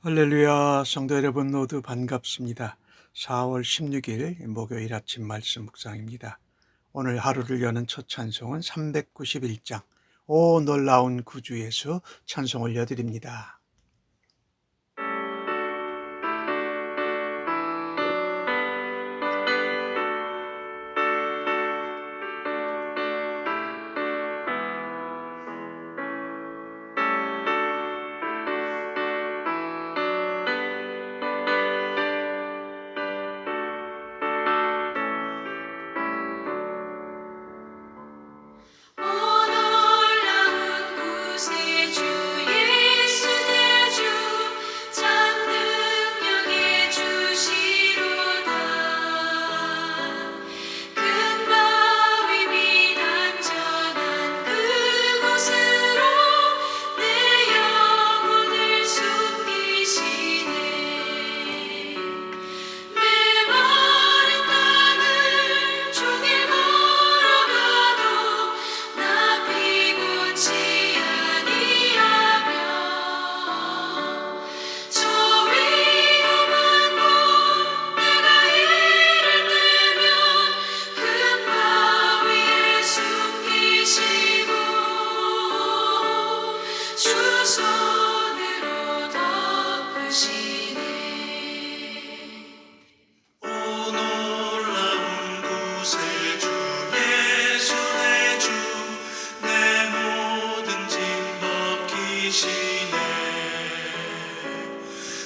할렐루야, 성도 여러분 모두 반갑습니다. 4월 16일 목요일 아침 말씀 묵상입니다. 오늘 하루를 여는 첫 찬송은 391장 오 놀라운 구주 예수 찬송 올려드립니다.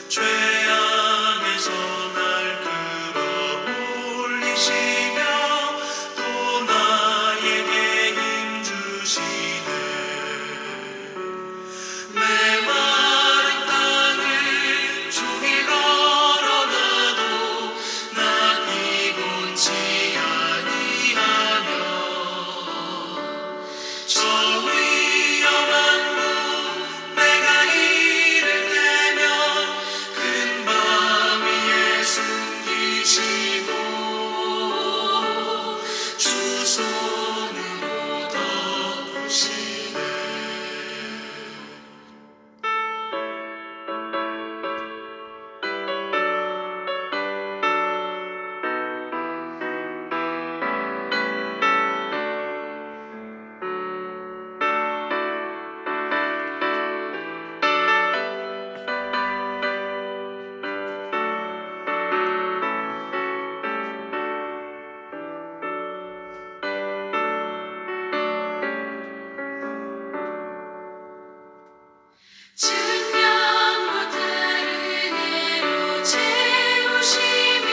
죄악에서 날 끌어올리시며 또 나에게 힘 주시네. 메마른 땅을 종일 걸어가도 나 피곤치 아니하며 저 위험한 곳 내가 이를 때면 큰 바위 위에 숨기시고 주 손으로 덮으시네. 증량 못할 은혜로 채우시며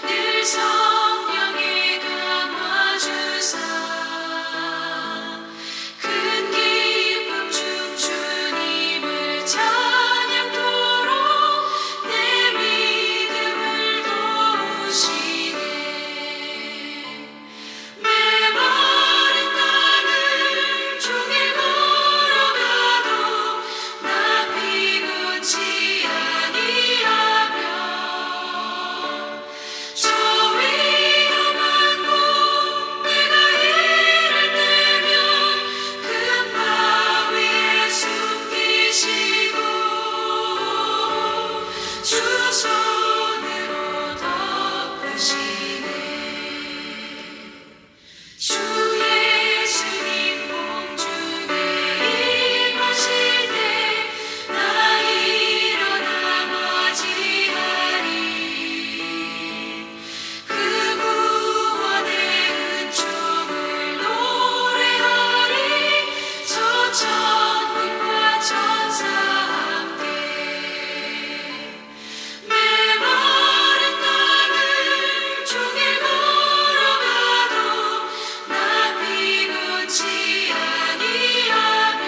늘 성령에 감화주사 큰 기쁨 중 주님을 찬양토록 내 믿음을 도우시네. 메마른 땅을 종일 걸어가도 나 피곤치 아니하며 저 위험한 곳 내가 이를 때면 큰 바위 위에 숨기시고 주 손으로 덮으시네. 주 예수님 공중에 임하실 때 나 일어나 맞이하리. 그 구원의 은총을 노래하리. 저 천군과 천사 함께 메마른 땅을 종일 걸어가도 나 피곤치 아니하며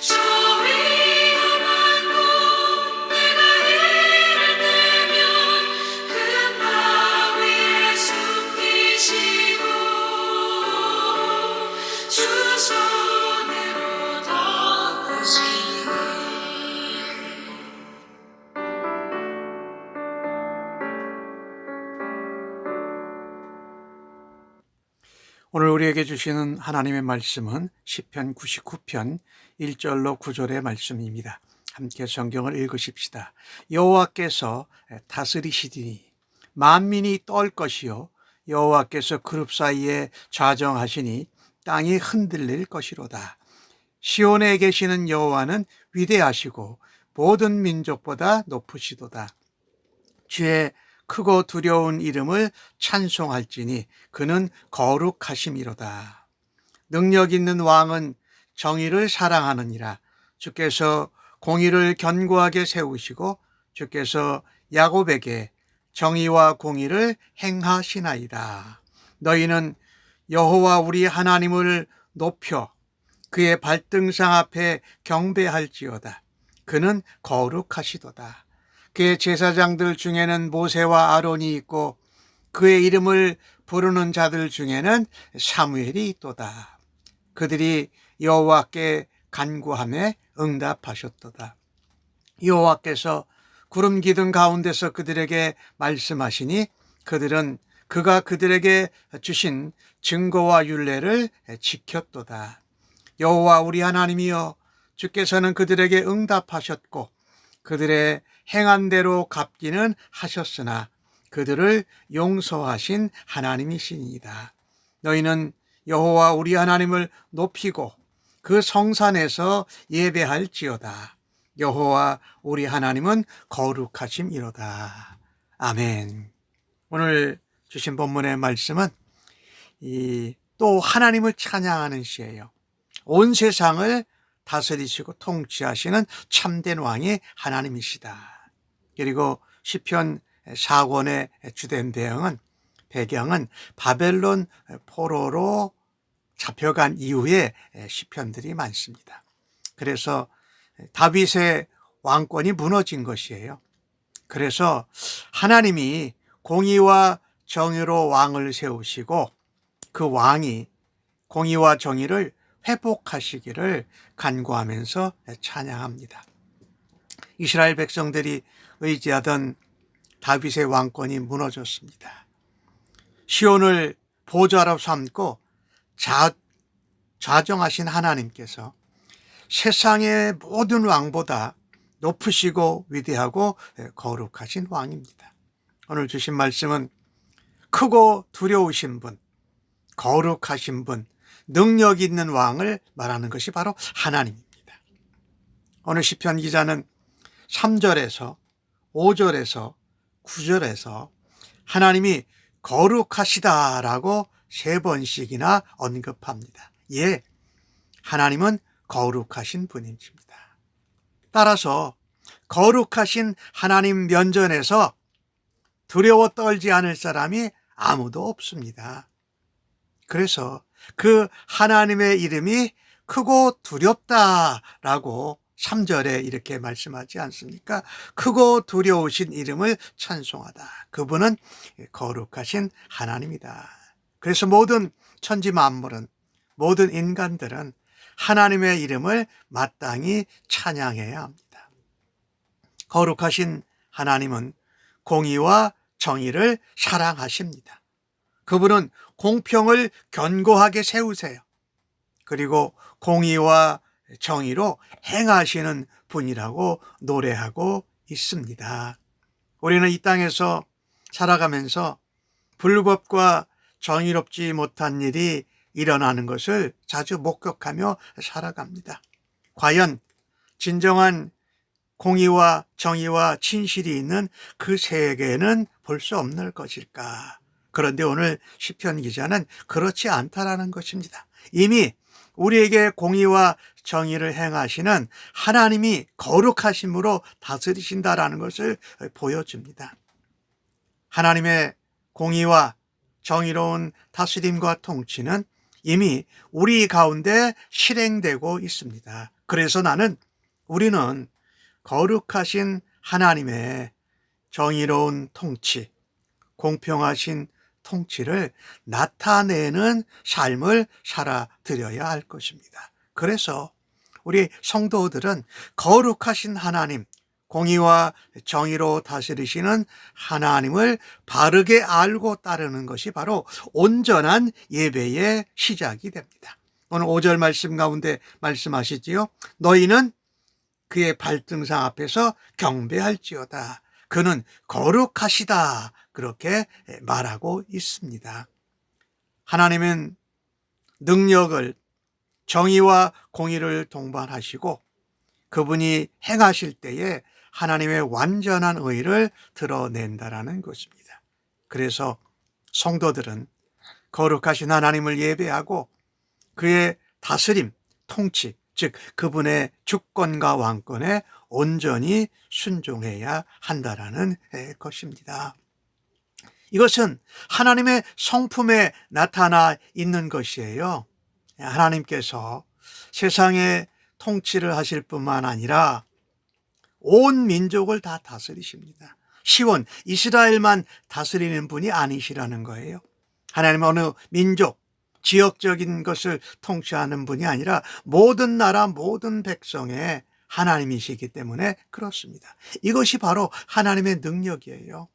저 위험한 곳 내가 이를 때면 큰 바위 위에 숨기시고 주 손으로 덮으시네. 오늘 우리에게 주시는 하나님의 말씀은 시편 99편 1절로 9절의 말씀입니다. 함께 성경을 읽으십시다. 여호와께서 다스리시리니 만민이 떨 것이요 여호와께서 그룹 사이에 좌정하시니 땅이 흔들릴 것이로다. 시온에 계시는 여호와는 위대하시고 모든 민족보다 높으시도다. 주의 크고 두려운 이름을 찬송할지니 그는 거룩하심이로다. 능력 있는 왕은 정의를 사랑하느니라. 주께서 공의를 견고하게 세우시고 주께서 야곱에게 정의와 공의를 행하시나이다. 너희는 여호와 우리 하나님을 높여 그의 발등상 앞에 경배할지어다. 그는 거룩하시도다. 그의 제사장들 중에는 모세와 아론이 있고 그의 이름을 부르는 자들 중에는 사무엘이 있도다. 그들이 여호와께 간구하며 응답하셨도다. 여호와께서 구름 기둥 가운데서 그들에게 말씀하시니 그들은 그가 그들에게 주신 증거와 율례를 지켰도다. 여호와 우리 하나님이여, 주께서는 그들에게 응답하셨고 그들의 행한 대로 갚기는 하셨으나 그들을 용서하신 하나님이시니이다. 너희는 여호와 우리 하나님을 높이고 그 성산에서 예배할지어다. 여호와 우리 하나님은 거룩하심이로다. 아멘. 오늘 주신 본문의 말씀은 또 하나님을 찬양하는 시예요. 온 세상을 다스리시고 통치하시는 참된 왕이 하나님이시다. 그리고 시편 4권의 주된 배경은 바벨론 포로로 잡혀간 이후에 시편들이 많습니다. 그래서 다윗의 왕권이 무너진 것이에요. 그래서 하나님이 공의와 정의로 왕을 세우시고 그 왕이 공의와 정의를 회복하시기를 간구하면서 찬양합니다. 이스라엘 백성들이 의지하던 다윗의 왕권이 무너졌습니다. 시온을 보좌로 삼고 좌정하신 하나님께서 세상의 모든 왕보다 높으시고 위대하고 거룩하신 왕입니다. 오늘 주신 말씀은 크고 두려우신 분, 거룩하신 분, 능력 있는 왕을 말하는 것이 바로 하나님입니다. 오늘 시편 기자는 3절에서 5절에서 9절에서 하나님이 거룩하시다라고 3번씩이나 언급합니다. 예, 하나님은 거룩하신 분이십니다. 따라서 거룩하신 하나님 면전에서 두려워 떨지 않을 사람이 아무도 없습니다. 그래서 그 하나님의 이름이 크고 두렵다라고 3절에 이렇게 말씀하지 않습니까? 크고 두려우신 이름을 찬송하다. 그분은 거룩하신 하나님이다. 그래서 모든 천지 만물은, 모든 인간들은 하나님의 이름을 마땅히 찬양해야 합니다. 거룩하신 하나님은 공의와 정의를 사랑하십니다. 그분은 공평을 견고하게 세우세요. 그리고 공의와 정의로 행하시는 분이라고 노래하고 있습니다. 우리는 이 땅에서 살아가면서 불법과 정의롭지 못한 일이 일어나는 것을 자주 목격하며 살아갑니다. 과연 진정한 공의와 정의와 진실이 있는 그 세계는 볼 수 없는 것일까? 그런데 오늘 시편 기자는 그렇지 않다라는 것입니다. 이미 우리에게 공의와 정의를 행하시는 하나님이 거룩하심으로 다스리신다라는 것을 보여줍니다. 하나님의 공의와 정의로운 다스림과 통치는 이미 우리 가운데 실행되고 있습니다. 그래서 우리는 거룩하신 하나님의 정의로운 통치, 공평하신 통치를 나타내는 삶을 살아드려야 할 것입니다. 그래서 우리 성도들은 거룩하신 하나님, 공의와 정의로 다스리시는 하나님을 바르게 알고 따르는 것이 바로 온전한 예배의 시작이 됩니다. 오늘 5절 말씀 가운데 말씀하시지요. 너희는 그의 발등상 앞에서 경배할지어다. 그는 거룩하시다. 그렇게 말하고 있습니다. 하나님은 능력을, 정의와 공의를 동반하시고 그분이 행하실 때에 하나님의 완전한 의를 드러낸다라는 것입니다. 그래서 성도들은 거룩하신 하나님을 예배하고 그의 다스림, 통치, 즉 그분의 주권과 왕권에 온전히 순종해야 한다라는 것입니다. 이것은 하나님의 성품에 나타나 있는 것이에요. 하나님께서 세상에 통치를 하실 뿐만 아니라 온 민족을 다 다스리십니다. 시온 이스라엘만 다스리는 분이 아니시라는 거예요. 하나님은 어느 민족, 지역적인 것을 통치하는 분이 아니라 모든 나라, 모든 백성의 하나님이시기 때문에 그렇습니다. 이것이 바로 하나님의 능력이에요.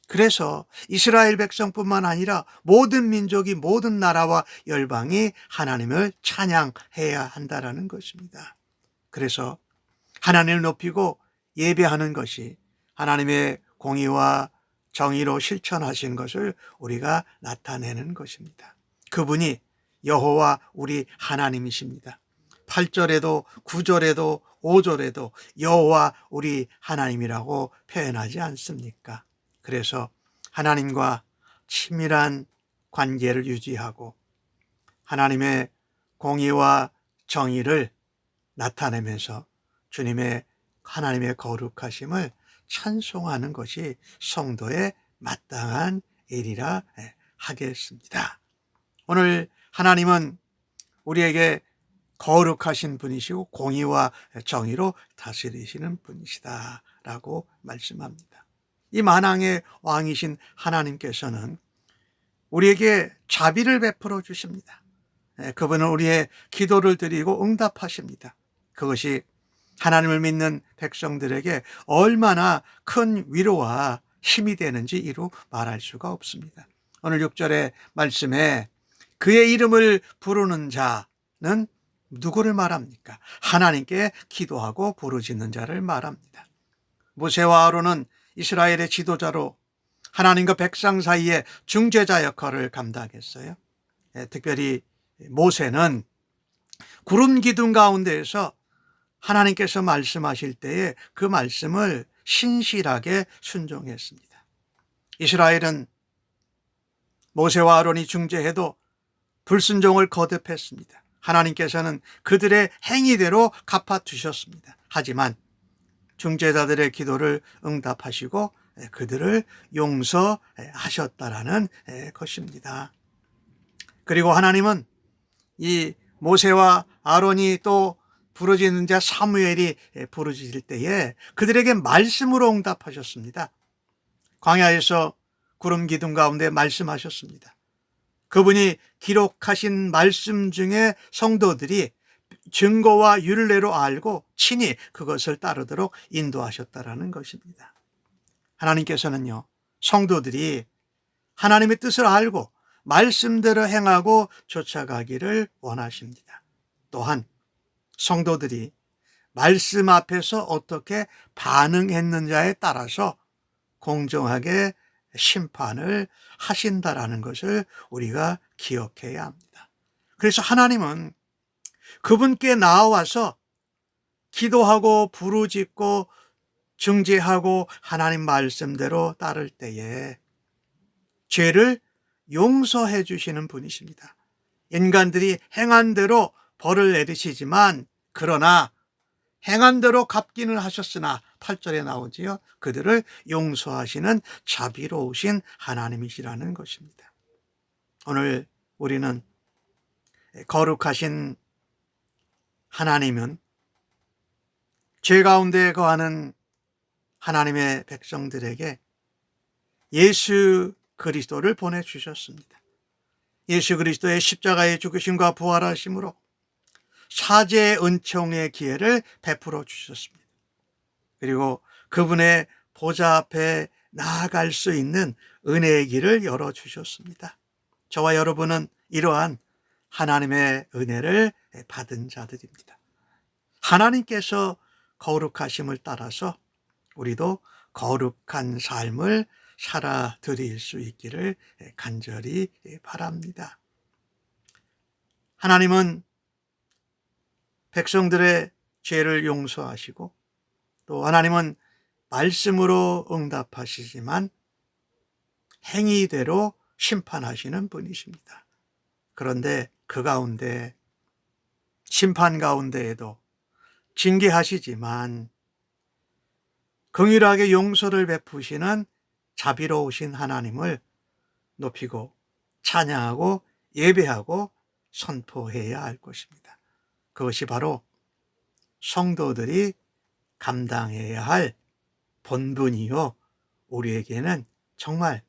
그래서 이스라엘 백성뿐만 아니라 모든 민족이, 모든 나라와 열방이 하나님을 찬양해야 한다라는 것입니다. 그래서 하나님을 높이고 예배하는 것이 하나님의 공의와 정의로 실천하신 것을 우리가 나타내는 것입니다. 그분이 여호와 우리 하나님이십니다. 8절에도 9절에도 5절에도 여호와 우리 하나님이라고 표현하지 않습니까? 그래서 하나님과 친밀한 관계를 유지하고 하나님의 공의와 정의를 나타내면서 주님의 하나님의 거룩하심을 찬송하는 것이 성도의 마땅한 일이라 하겠습니다. 오늘 하나님은 우리에게 거룩하신 분이시고 공의와 정의로 다스리시는 분이시다라고 말씀합니다. 이 만왕의 왕이신 하나님께서는 우리에게 자비를 베풀어 주십니다. 그분은 우리의 기도를 드리고 응답하십니다. 그것이 하나님을 믿는 백성들에게 얼마나 큰 위로와 힘이 되는지 이루 말할 수가 없습니다. 오늘 6절의 말씀에 그의 이름을 부르는 자는 누구를 말합니까? 하나님께 기도하고 부르짖는 자를 말합니다. 모세와 아론은 이스라엘의 지도자로 하나님과 백성 사이의 중재자 역할을 감당했어요. 특별히 모세는 구름 기둥 가운데에서 하나님께서 말씀하실 때에 그 말씀을 신실하게 순종했습니다. 이스라엘은 모세와 아론이 중재해도 불순종을 거듭했습니다. 하나님께서는 그들의 행위대로 갚아주셨습니다. 하지만 중재자들의 기도를 응답하시고 그들을 용서하셨다라는 것입니다. 그리고 하나님은 이 모세와 아론이 또 부르짖는 자 사무엘이 부르짖을 때에 그들에게 말씀으로 응답하셨습니다. 광야에서 구름 기둥 가운데 말씀하셨습니다. 그분이 기록하신 말씀 중에 성도들이 증거와 율례로 알고 친히 그것을 따르도록 인도하셨다라는 것입니다. 하나님께서는요, 성도들이 하나님의 뜻을 알고 말씀대로 행하고 쫓아가기를 원하십니다. 또한 성도들이 말씀 앞에서 어떻게 반응했느냐에 따라서 공정하게 심판을 하신다라는 것을 우리가 기억해야 합니다. 그래서 하나님은 그분께 나와서 기도하고 부르짖고 중재하고 하나님 말씀대로 따를 때에 죄를 용서해 주시는 분이십니다. 인간들이 행한 대로 벌을 내리시지만 그러나 행한 대로 갚기는 하셨으나 8절에 나오지요. 그들을 용서하시는 자비로우신 하나님이시라는 것입니다. 오늘 우리는 거룩하신 하나님은 죄 가운데 거하는 하나님의 백성들에게 예수 그리스도를 보내주셨습니다. 예수 그리스도의 십자가의 죽으심과 부활하심으로 사죄의 은총의 기회를 베풀어 주셨습니다. 그리고 그분의 보좌 앞에 나아갈 수 있는 은혜의 길을 열어주셨습니다. 저와 여러분은 이러한 하나님의 은혜를 받은 자들입니다. 하나님께서 거룩하심을 따라서 우리도 거룩한 삶을 살아 드릴 수 있기를 간절히 바랍니다. 하나님은 백성들의 죄를 용서하시고 또 하나님은 말씀으로 응답하시지만 행위대로 심판하시는 분이십니다. 그런데 그 가운데 심판 가운데에도 징계하시지만 긍휼하게 용서를 베푸시는 자비로우신 하나님을 높이고 찬양하고 예배하고 선포해야 할 것입니다. 그것이 바로 성도들이 감당해야 할 본분이요, 우리에게는 정말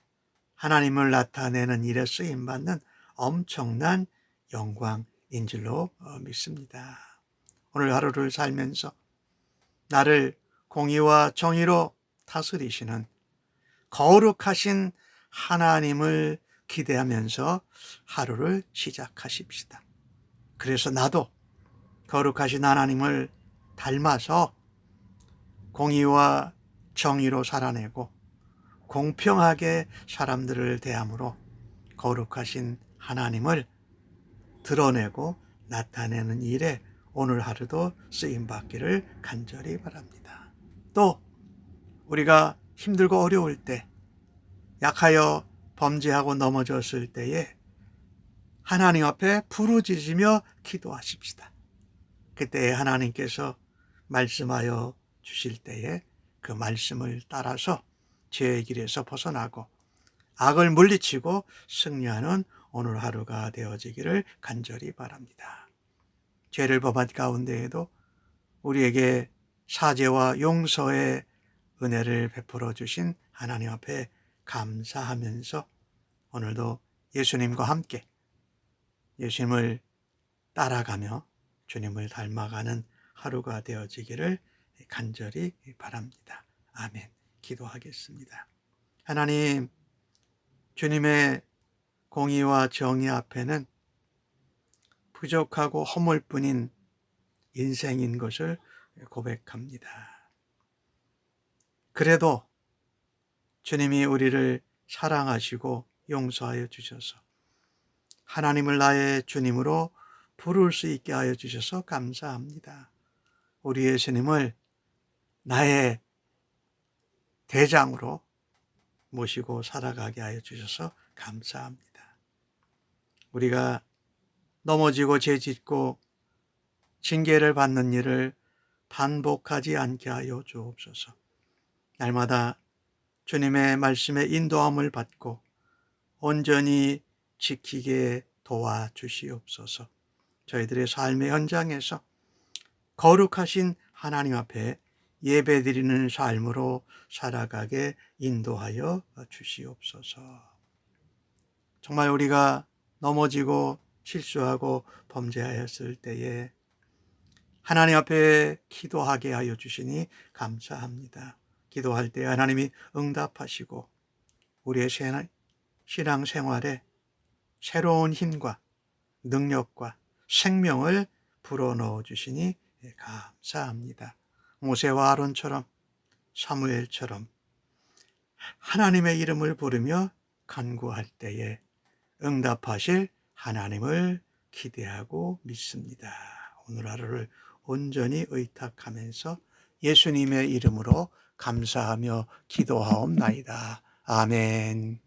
하나님을 나타내는 일에 쓰임받는 엄청난 영광인 줄로 믿습니다. 오늘 하루를 살면서 나를 공의와 정의로 다스리시는 거룩하신 하나님을 기대하면서 하루를 시작하십시다. 그래서 나도 거룩하신 하나님을 닮아서 공의와 정의로 살아내고 공평하게 사람들을 대함으로 거룩하신 하나님을 드러내고 나타내는 일에 오늘 하루도 쓰임받기를 간절히 바랍니다. 또 우리가 힘들고 어려울 때, 약하여 범죄하고 넘어졌을 때에 하나님 앞에 부르짖으며 기도하십시다. 그때 하나님께서 말씀하여 주실 때에 그 말씀을 따라서 죄의 길에서 벗어나고 악을 물리치고 승리하는 오늘 하루가 되어지기를 간절히 바랍니다. 죄를 범한 가운데에도 우리에게 사죄와 용서의 은혜를 베풀어 주신 하나님 앞에 감사하면서 오늘도 예수님과 함께 예수님을 따라가며 주님을 닮아가는 하루가 되어지기를 간절히 바랍니다. 아멘. 기도하겠습니다. 하나님, 주님의 공의와 정의 앞에는 부족하고 허물뿐인 인생인 것을 고백합니다. 그래도 주님이 우리를 사랑하시고 용서하여 주셔서 하나님을 나의 주님으로 부를 수 있게 하여 주셔서 감사합니다. 우리 예수님을 나의 대장으로 모시고 살아가게 하여 주셔서 감사합니다. 우리가 넘어지고 죄짓고 징계를 받는 일을 반복하지 않게 하여 주옵소서. 날마다 주님의 말씀에 인도함을 받고 온전히 지키게 도와주시옵소서. 저희들의 삶의 현장에서 거룩하신 하나님 앞에 예배드리는 삶으로 살아가게 인도하여 주시옵소서. 정말 우리가 넘어지고 실수하고 범죄하였을 때에 하나님 앞에 기도하게 하여 주시니 감사합니다. 기도할 때 하나님이 응답하시고 우리의 신앙생활에 새로운 힘과 능력과 생명을 불어넣어 주시니 감사합니다. 모세와 아론처럼 사무엘처럼 하나님의 이름을 부르며 간구할 때에 응답하실 하나님을 기대하고 믿습니다. 오늘 하루를 온전히 의탁하면서 예수님의 이름으로 감사하며 기도하옵나이다. 아멘.